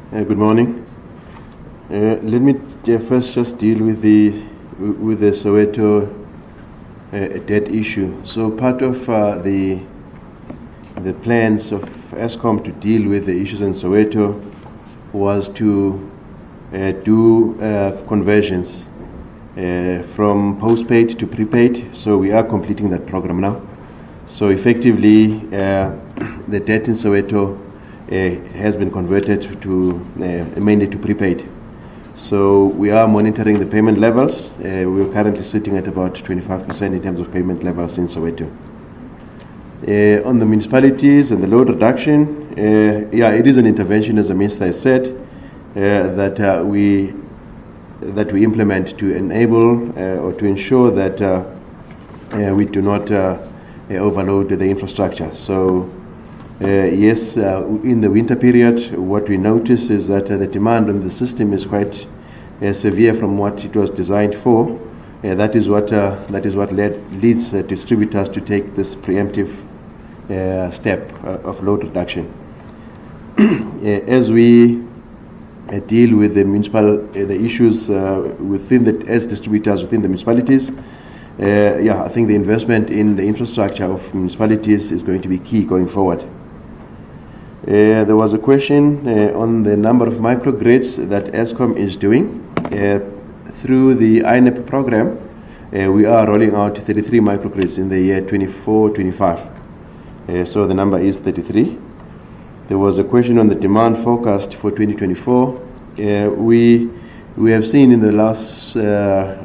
Good morning. Let me first just deal with the Soweto debt issue. So part of the plans of Eskom to deal with the issues in Soweto was to do conversions from postpaid to prepaid. So we are completing that program now. So effectively, the debt in Soweto has been converted to mainly to prepaid. So we are monitoring the payment levels. We are currently sitting at about 25% in terms of payment levels in Soweto. On the municipalities and the load reduction, it is an intervention, as the minister has said, that we implement to enable or to ensure that we do not overload the infrastructure. So yes, in the winter period, what we notice is that the demand on the system is quite severe from what it was designed for. That is what leads distributors to take this preemptive step of load reduction. As we deal with the issues as distributors within the municipalities, I think the investment in the infrastructure of municipalities is going to be key going forward. There was a question on the number of microgrids that Eskom is doing. Through the INEP program, we are rolling out 33 microgrids in the year 24-25. So the number is 33. There was a question on the demand forecast for 2024. We have seen in the last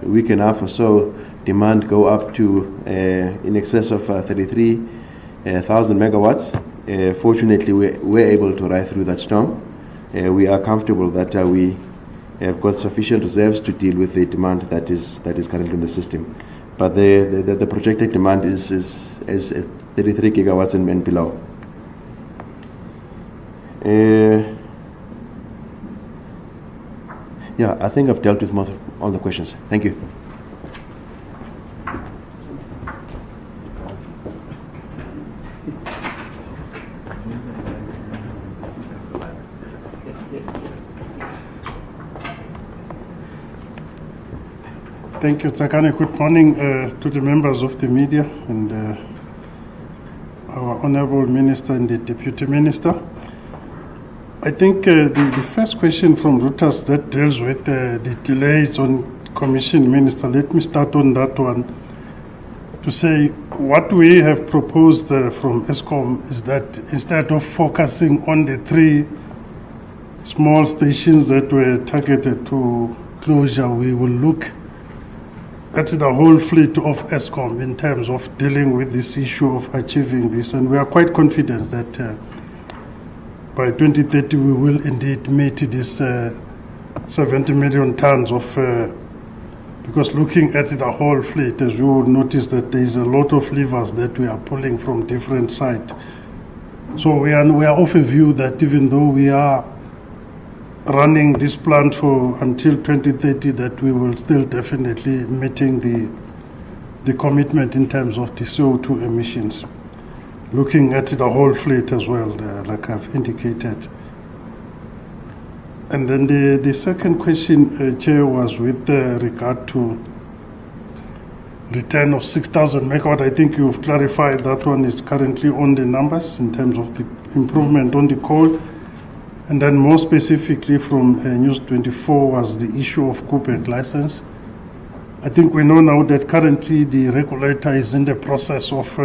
week and a half or so demand go up to in excess of 33,000 megawatts. Fortunately, we're able to ride through that storm. We are comfortable that we have got sufficient reserves to deal with the demand that is currently in the system. But the projected demand is 33 gigawatts and below. I think I've dealt with all the questions. Thank you. Thank you, Tsakane. Good morning to the members of the media and our Honorable Minister and the Deputy Minister. I think the first question from Reuters that deals with the delays on Commission Minister, let me start on that one to say what we have proposed from Eskom is that instead of focusing on the 3 small stations that were targeted to closure, we will look at the whole fleet of Eskom in terms of dealing with this issue of achieving this. And we are quite confident that by 2030 we will indeed meet this 70 million tons of, because looking at the whole fleet, as you will notice that there is a lot of levers that we are pulling from different sides. So we are of a view that even though we are running this plant for until 2030, that we will still definitely meeting the commitment in terms of the CO2 emissions. Looking at the whole fleet as well, like I've indicated. And then the second question, Chair, was with regard to return of 6,000 megawatt. I think you've clarified that one is currently on the numbers in terms of the improvement on the coal. And then more specifically from News 24 was the issue of Quebec license. I think we know now that currently the regulator is in the process of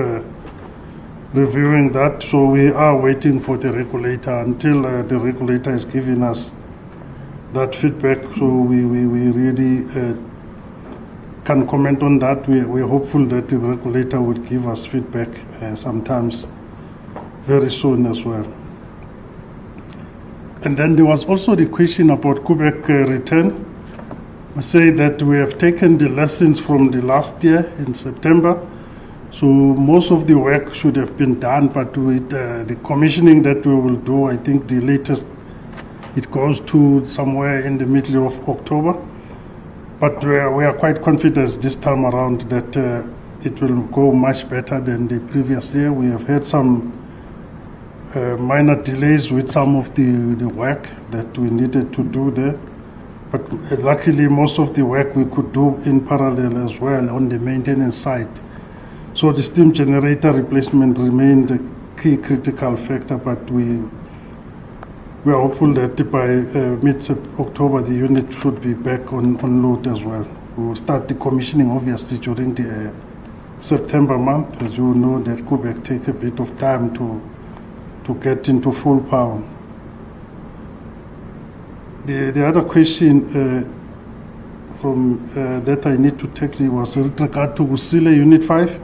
reviewing that. So we are waiting for the regulator until the regulator is giving us that feedback. So we really can comment on that. We're hopeful that the regulator would give us feedback sometimes very soon as well. And then there was also the question about Quebec return. I say that we have taken the lessons from the last year in September. So most of the work should have been done, but with the commissioning that we will do, I think the latest, it goes to somewhere in the middle of October. But we are quite confident this time around that it will go much better than the previous year. We have had some minor delays with some of the work that we needed to do there. But luckily, most of the work we could do in parallel as well on the maintenance side. So the steam generator replacement remained a key critical factor, but we are hopeful that by mid-October the unit should be back on load as well. We will start the commissioning obviously during the September month. As you know, that could take a bit of time to get into full power. The other question from that I need to take was with regard to Kusile Unit 5.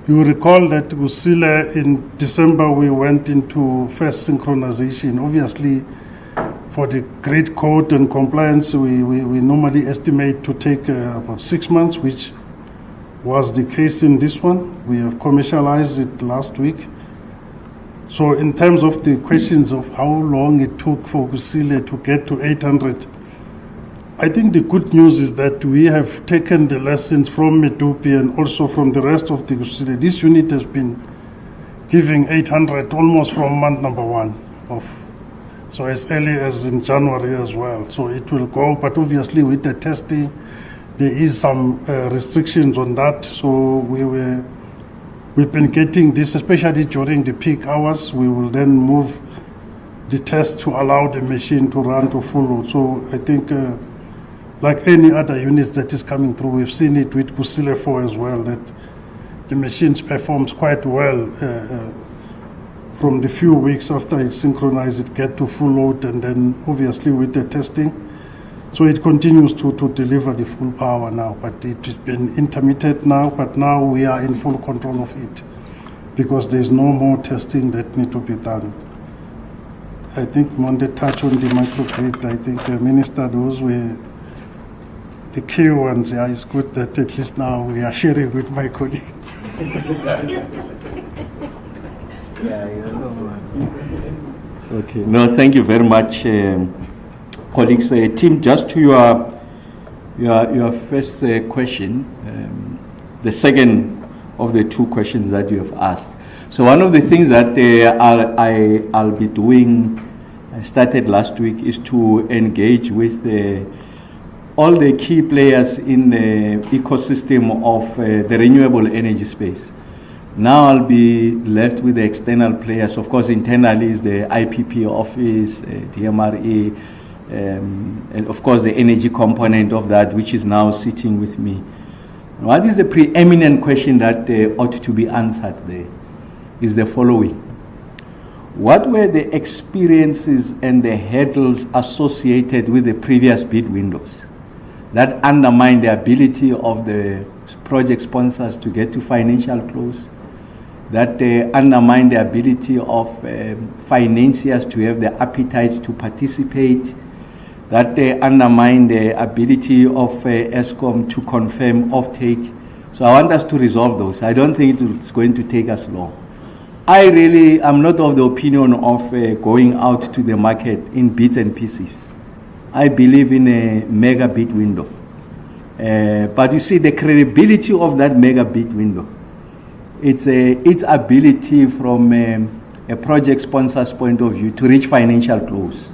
You recall that Kusile in December we went into first synchronization. Obviously, for the grid code and compliance, we normally estimate to take about 6 months, which was the case in this one. We have commercialized it last week. So in terms of the questions of how long it took for Kusile to get to 800, I think the good news is that we have taken the lessons from Medupi and also from the rest of the Kusile. This unit has been giving 800 almost from month number 1 of, so as early as in January as well. So it will go, but obviously with the testing, there is some restrictions on that. So we've been getting this, especially during the peak hours. We will then move the test to allow the machine to run to full load. So I think like any other units that is coming through, we've seen it with Kusile 4 as well, that the machines performs quite well from the few weeks after it's synchronized, it get to full load, and then obviously with the testing. So it continues to deliver the full power now, but it's been intermittent now, but now we are in full control of it because there's no more testing that need to be done. I think Monde touched on the microgrid. I think Minister, those were the key ones. Yeah, it's good that at least now we are sharing with my colleagues. Okay, no, thank you very much. Colleagues, Tim, just to your first question, the second of the two questions that you have asked. So one of the things that I'll be doing, I started last week, is to engage with all the key players in the ecosystem of the renewable energy space. Now I'll be left with the external players. Of course, internally is the IPP office, DMRE, and of course the energy component of that, which is now sitting with me. What is the preeminent question that ought to be answered there is the following. What were the experiences and the hurdles associated with the previous bid windows that undermine the ability of the project sponsors to get to financial close, that undermine the ability of financiers to have the appetite to participate, that they undermine the ability of ESCOM to confirm offtake? So I want us to resolve those. I don't think it's going to take us long. I really am not of the opinion of going out to the market in bits and pieces. I believe in a mega bid window. But you see, the credibility of that mega bid window, its ability from a project sponsor's point of view to reach financial close,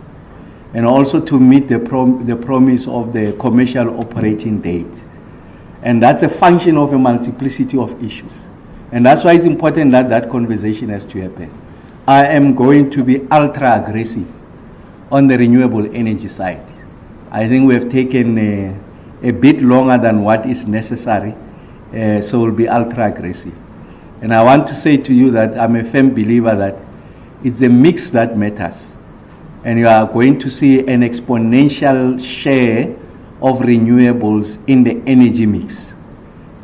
and also to meet the promise of the commercial operating date. And that's a function of a multiplicity of issues. And that's why it's important that that conversation has to happen. I am going to be ultra aggressive on the renewable energy side. I think we have taken a bit longer than what is necessary, so we'll be ultra aggressive. And I want to say to you that I'm a firm believer that it's a mix that matters. And you are going to see an exponential share of renewables in the energy mix.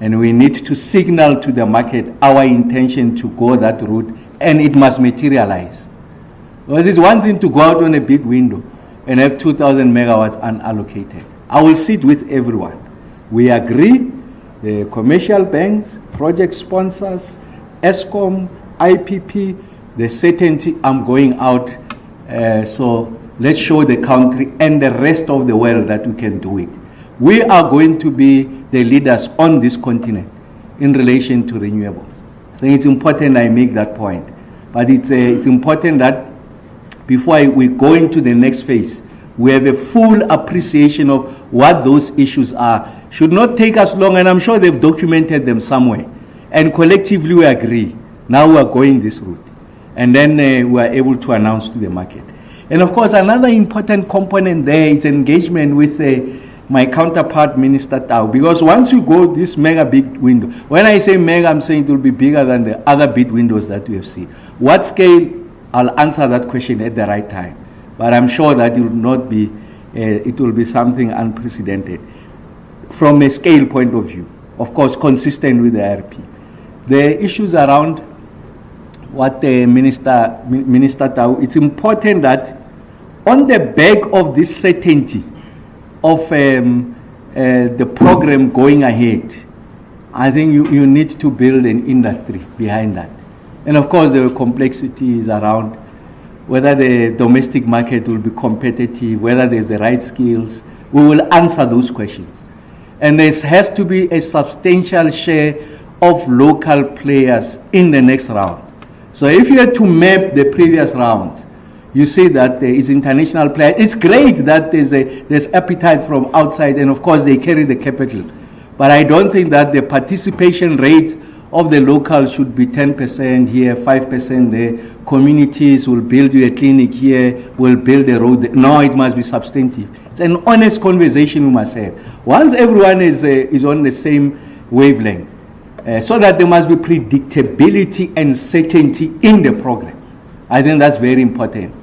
And we need to signal to the market our intention to go that route, and it must materialize. Because it's one thing to go out on a big window and have 2,000 megawatts unallocated. I will sit with everyone. We agree, the commercial banks, project sponsors, ESCOM, IPP, the certainty I'm going out. So let's show the country and the rest of the world that we can do it. We are going to be the leaders on this continent in relation to renewables. I think it's important I make that point. But it's important that before we go into the next phase, we have a full appreciation of what those issues are. Should not take us long, and I'm sure they've documented them somewhere. And collectively we agree, now we are going this route. And then we are able to announce to the market. And of course, another important component there is engagement with my counterpart, Minister Tau. Because once you go this mega big window, when I say mega, I'm saying it will be bigger than the other big windows that we have seen. What scale? I'll answer that question at the right time. But I'm sure that it will not be, it will be something unprecedented. From a scale point of view, of course, consistent with the IRP. The issues around what Minister Tau, it's important that on the back of this certainty of the program going ahead, I think you need to build an industry behind that. And of course, the complexity is around whether the domestic market will be competitive, whether there's the right skills. We will answer those questions. And there has to be a substantial share of local players in the next round. So if you had to map the previous rounds, you see that there is international players. It's great that there's appetite from outside, and of course they carry the capital. But I don't think that the participation rate of the locals should be 10% here, 5% there. Communities will build you a clinic here, will build a road there. No, it must be substantive. It's an honest conversation we must have. Once everyone is on the same wavelength, so that there must be predictability and certainty in the program. I think that's very important.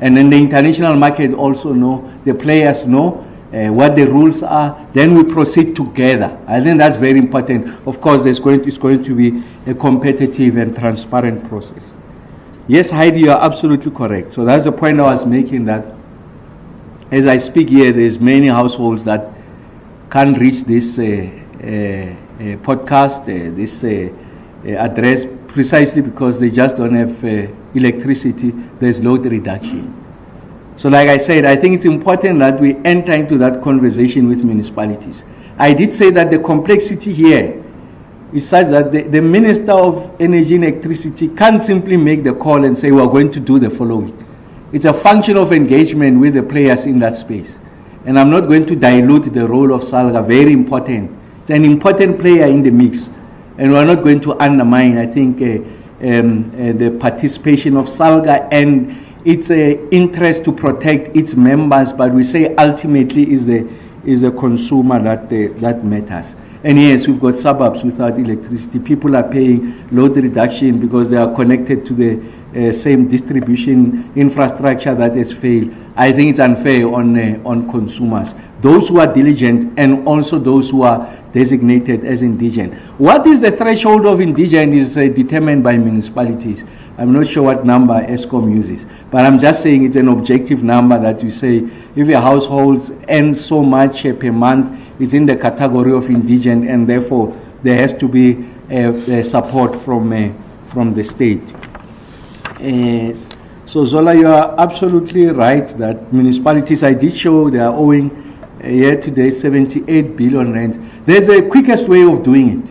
And then the international market also know, the players know what the rules are, then we proceed together. I think that's very important. Of course, it's going to be a competitive and transparent process. Yes, Heidi, you are absolutely correct. So that's the point I was making, that as I speak here, there's many households that can't reach this podcast, this address, precisely because they just don't have electricity. There's load reduction. So like I said, I think it's important that we enter into that conversation with municipalities. I did say that the complexity here is such that the Minister of Energy and Electricity can't simply make the call and say, we're going to do the following. It's a function of engagement with the players in that space. And I'm not going to dilute the role of SALGA, very important. It's an important player in the mix. And we're not going to undermine, I think, the participation of SALGA and its interest to protect its members, but we say ultimately is the consumer that matters. And yes, we've got suburbs without electricity. People are paying load reduction because they are connected to the same distribution infrastructure that has failed. I think it's unfair on consumers, those who are diligent and also those who are designated as indigent. What is the threshold of indigent is determined by municipalities. I'm not sure what number ESCOM uses, but I'm just saying it's an objective number that you say if your household earns so much per month, it's in the category of indigent, and therefore there has to be support from the state. So Zola, you are absolutely right that municipalities, I did show they are owing year to date 78 billion rand. There's a quickest way of doing it,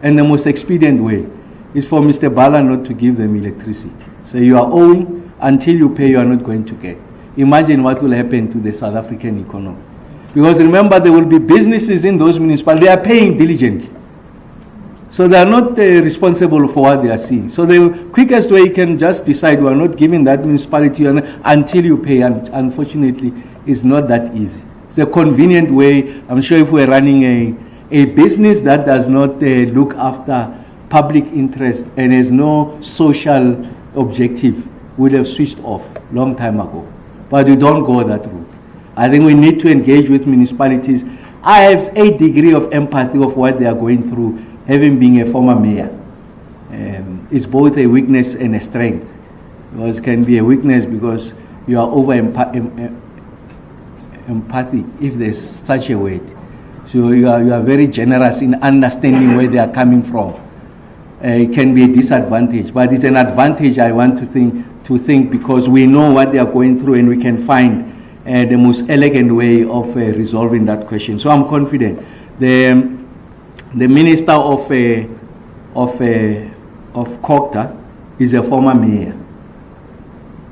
and the most expedient way is for Mr. Bala not to give them electricity. So you are owing, until you pay, you are not going to get. Imagine what will happen to the South African economy. Because remember, there will be businesses in those municipalities, they are paying diligently. So they are not responsible for what they are seeing. So the quickest way you can just decide, we are not giving that municipality until you pay, and unfortunately, it's not that easy. It's a convenient way. I'm sure if we're running a business that does not look after public interest and has no social objective, would have switched off long time ago. But we don't go that route. I think we need to engage with municipalities. I have a degree of empathy of what they are going through, having been a former mayor. It's both a weakness and a strength. Because it can be a weakness because you are over empathic, if there's such a word. So you are very generous in understanding where they are coming from. It can be a disadvantage, but it's an advantage I want to think because we know what they are going through and we can find the most elegant way of resolving that question. So I'm confident. The Minister of COGTA is a former mayor.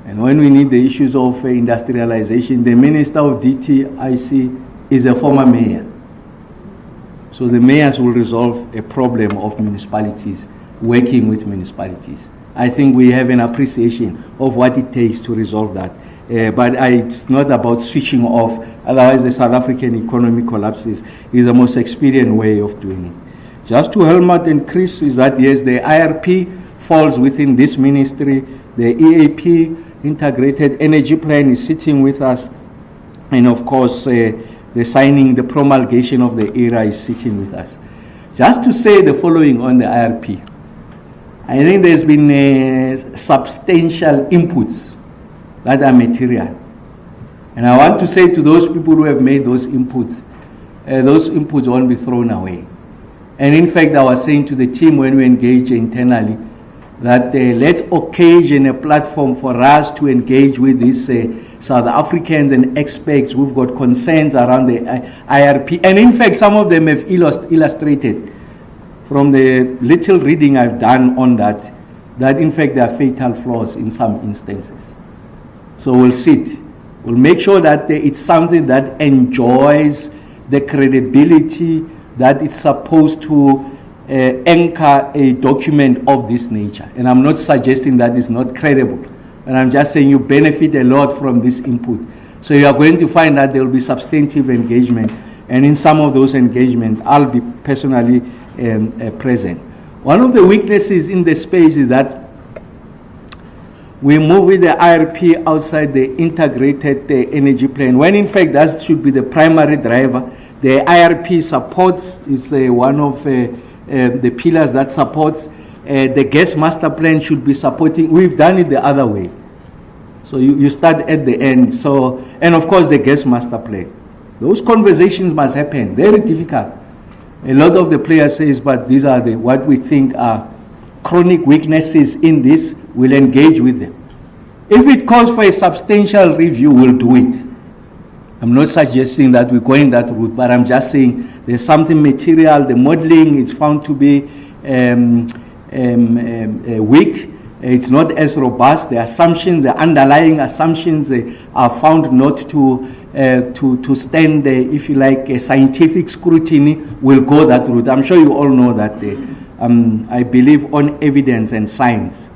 And when we need the issues of industrialization, the Minister of DTIC is a former mayor. So the mayors will resolve a problem of municipalities, working with municipalities. I think we have an appreciation of what it takes to resolve that. But it's not about switching off, otherwise the South African economy collapses. It's the most expedient way of doing it. Just to Helmut and Chris, is that yes, the IRP falls within this ministry, the EAP, Integrated Energy Plan, is sitting with us, and of course the signing, the promulgation of the ERA is sitting with us. Just to say the following on the IRP, I think there's been substantial inputs that are material. And I want to say to those people who have made those inputs won't be thrown away. And in fact, I was saying to the team when we engage internally that let's occasion a platform for us to engage with these South Africans and experts who've got concerns around the IRP. And in fact, some of them have illustrated from the little reading I've done on that in fact there are fatal flaws in some instances. So we'll sit. We'll make sure that it's something that enjoys the credibility that it's supposed to anchor a document of this nature. And I'm not suggesting that it's not credible. And I'm just saying you benefit a lot from this input. So you are going to find that there will be substantive engagement. And in some of those engagements, I'll be personally present. One of the weaknesses in the space is that we move with the IRP outside the integrated energy plan, when in fact that should be the primary driver. The IRP supports, is one of the pillars that supports. The gas master plan should be supporting. We've done it the other way. So you start at the end. So, and of course the gas master plan. Those conversations must happen. Very difficult. A lot of the players says, but these are what we think are chronic weaknesses in this. We'll engage with them. If it calls for a substantial review, we'll do it. I'm not suggesting that we're going that route, but I'm just saying there's something material. The modeling is found to be weak. It's not as robust. The assumptions, the underlying assumptions, are found not to stand, if you like, a scientific scrutiny. Will go that route. I'm sure you all know that. I believe on evidence and science.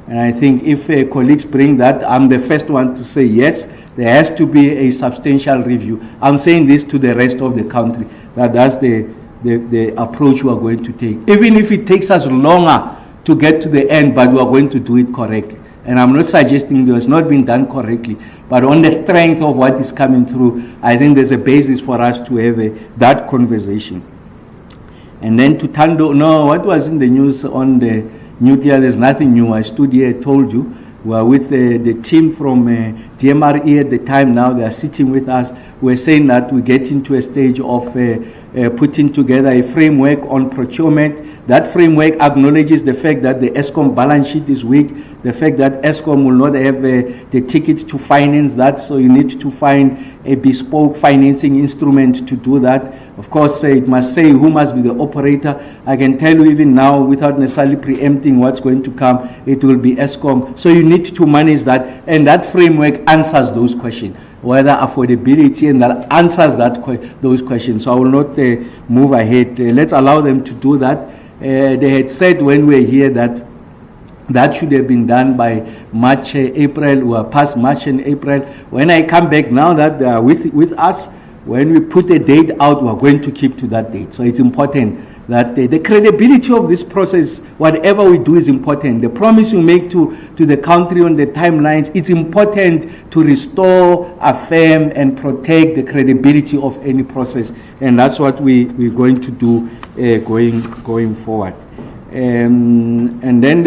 And I think if colleagues bring that, I'm the first one to say yes, there has to be a substantial review. I'm saying this to the rest of the country, that's the approach we are going to take. Even if it takes us longer to get to the end, but we are going to do it correctly. And I'm not suggesting it has not been done correctly, but on the strength of what is coming through, I think there's a basis for us to have that conversation. And then to Tando, no, what was in the news on the nuclear, there's nothing new. I stood here, told you. We are with the team from DMRE at the time now. They are sitting with us. We're saying that we get into a stage of putting together a framework on procurement. That framework acknowledges the fact that the ESCOM balance sheet is weak, the fact that ESCOM will not have the ticket to finance that, so you need to find a bespoke financing instrument to do that. Of course, it must say who must be the operator. I can tell you even now, without necessarily preempting what's going to come, it will be ESCOM. So you need to manage that, and that framework answers those questions, whether affordability, and that answers those questions. So I will not move ahead. Let's allow them to do that. They had said when we were here that should have been done by March, April. We are past March and April. When I come back now that they are with us, when we put a date out, we are going to keep to that date. So it's important that the credibility of this process, whatever we do, is important. The promise you make to the country on the timelines, it's important to restore, affirm, and protect the credibility of any process. And that's what we're going to do going forward. And then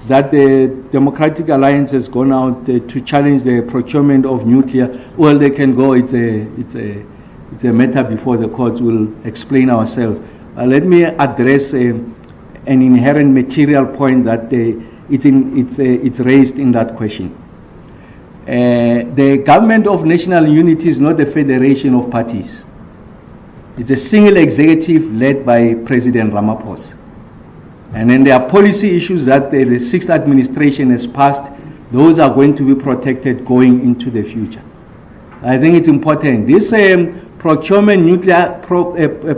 that the Democratic Alliance has gone out to challenge the procurement of nuclear. Well, they can go. It's a matter before the courts. We'll explain ourselves. Let me address an inherent material point that it's raised in that question. The government of national unity is not a federation of parties. It's a single executive led by President Ramaphosa. And then there are policy issues that the sixth administration has passed. Those are going to be protected going into the future. I think it's important. This procurement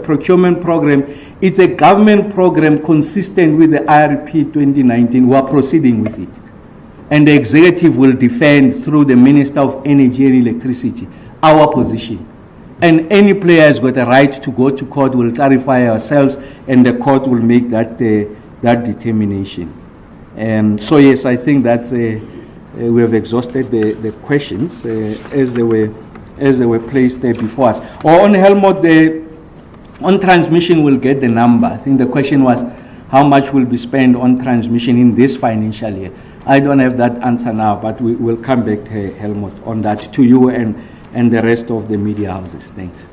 procurement program, it's a government program consistent with the IRP 2019. We are proceeding with it. And the executive will defend through the Minister of Energy and Electricity our position. And any player has got a right to go to court. We'll clarify ourselves, and the court will make that determination. So yes, I think that's we have exhausted the questions as they were placed before us. Or on Helmut, on transmission, we'll get the number. I think the question was how much will be spent on transmission in this financial year. I don't have that answer now, but we will come back, Helmut, on that to you and the rest of the media houses. Thanks.